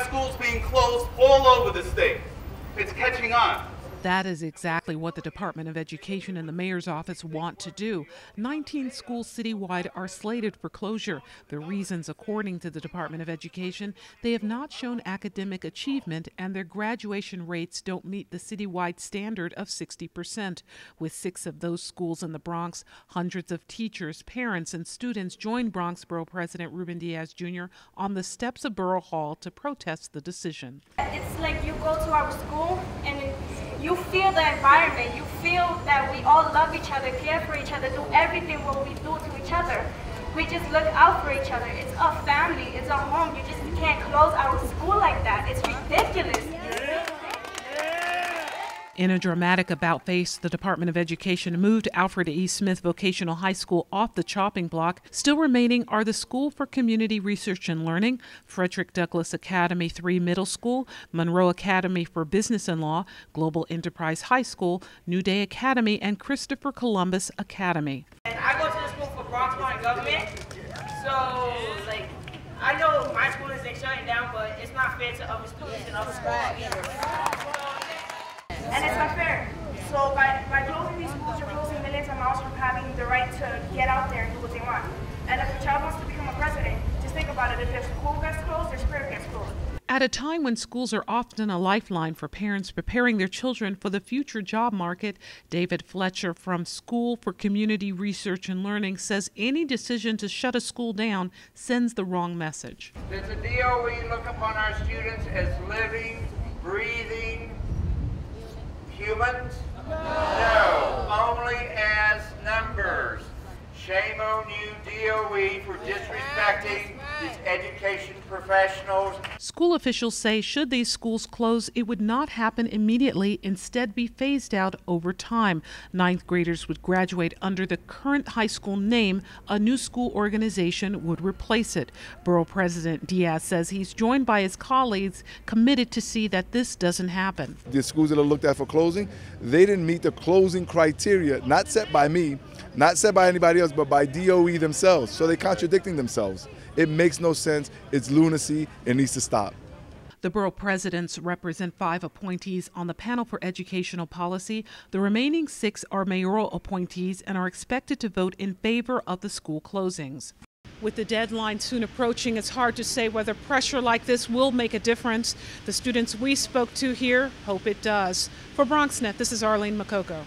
schools being closed all over the state. It's catching on. That is exactly what the Department of Education and the mayor's office want to do. 19 schools citywide are slated for closure. The reasons, according to the Department of Education, they have not shown academic achievement and their graduation rates don't meet the citywide standard of 60%. With 6 of those schools in the Bronx, hundreds of teachers, parents, and students joined Bronx Borough President Ruben Diaz Jr. on the steps of Borough Hall to protest the decision. It's like you go to our school and you feel the environment, you feel that we all love each other, care for each other, do everything what we do to each other. We just look out for each other. It's a family, it's a home. You just can't close our school like that. It's ridiculous. In a dramatic about-face, the Department of Education moved Alfred E. Smith Vocational High School off the chopping block. Still remaining are the School for Community Research and Learning, Frederick Douglass Academy 3 Middle School, Monroe Academy for Business and Law, Global Enterprise High School, New Day Academy, and Christopher Columbus Academy. And I go to the school for Bronxnet government, so I know my school isn't shutting down, but it's not fair to other students in other schools either. And it's not fair. So by closing these schools, you're closing millions of miles from having the right to get out there and do what they want. And if a child wants to become a president, just think about it. If their school gets closed, their spirit gets closed. At a time when schools are often a lifeline for parents preparing their children for the future job market, David Fletcher from School for Community Research and Learning says any decision to shut a school down sends the wrong message. Does the DOE look upon our students as living, breathing humans? No, only as numbers. Shame on you, DOE, for disrespecting these education professionals. School officials say should these schools close, it would not happen immediately, instead be phased out over time. 9th graders would graduate under the current high school name. A new school organization would replace it. Borough President Diaz says he's joined by his colleagues committed to see that this doesn't happen. The schools that are looked at for closing, they didn't meet the closing criteria, not set by me, not set by anybody else, but by DOE themselves. So they're contradicting themselves. It makes no sense. It's lunacy. It needs to stop. The borough presidents represent 5 appointees on the panel for educational policy. The remaining 6 are mayoral appointees and are expected to vote in favor of the school closings. With the deadline soon approaching, it's hard to say whether pressure like this will make a difference. The students we spoke to here hope it does. For Bronxnet, this is Arlene Makoko.